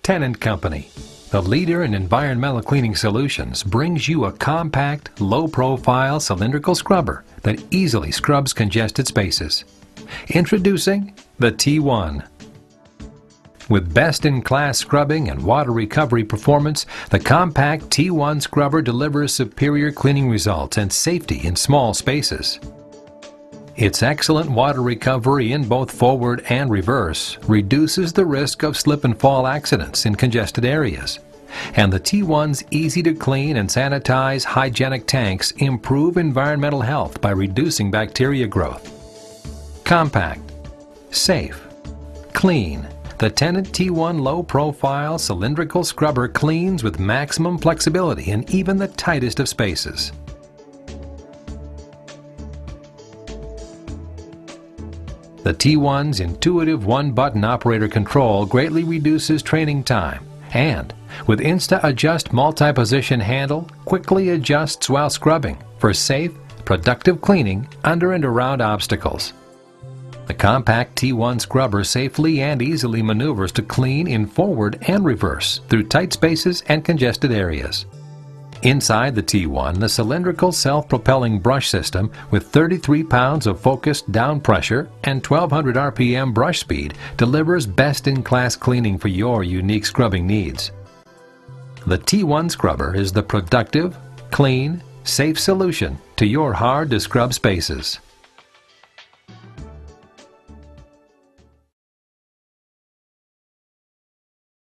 Tennant Company, the leader in environmental cleaning solutions, brings you a compact, low-profile cylindrical scrubber that easily scrubs congested spaces. Introducing the T1. With best-in-class scrubbing and water recovery performance, the compact T1 scrubber delivers superior cleaning results and safety in small spaces. Its excellent water recovery in both forward and reverse reduces the risk of slip and fall accidents in congested areas. And the T1's easy-to-clean and sanitize hygienic tanks improve environmental health by reducing bacteria growth. Compact, safe, clean. The Tennant T1 low-profile cylindrical scrubber cleans with maximum flexibility in even the tightest of spaces. The T1's intuitive one-button operator control greatly reduces training time, and with Insta-Adjust multi-position handle, quickly adjusts while scrubbing for safe, productive cleaning under and around obstacles. The compact T1 scrubber safely and easily maneuvers to clean in forward and reverse through tight spaces and congested areas. Inside the T1, the cylindrical self-propelling brush system with 33 pounds of focused down pressure and 1200 RPM brush speed delivers best-in-class cleaning for your unique scrubbing needs. The T1 scrubber is the productive, clean, safe solution to your hard-to-scrub spaces.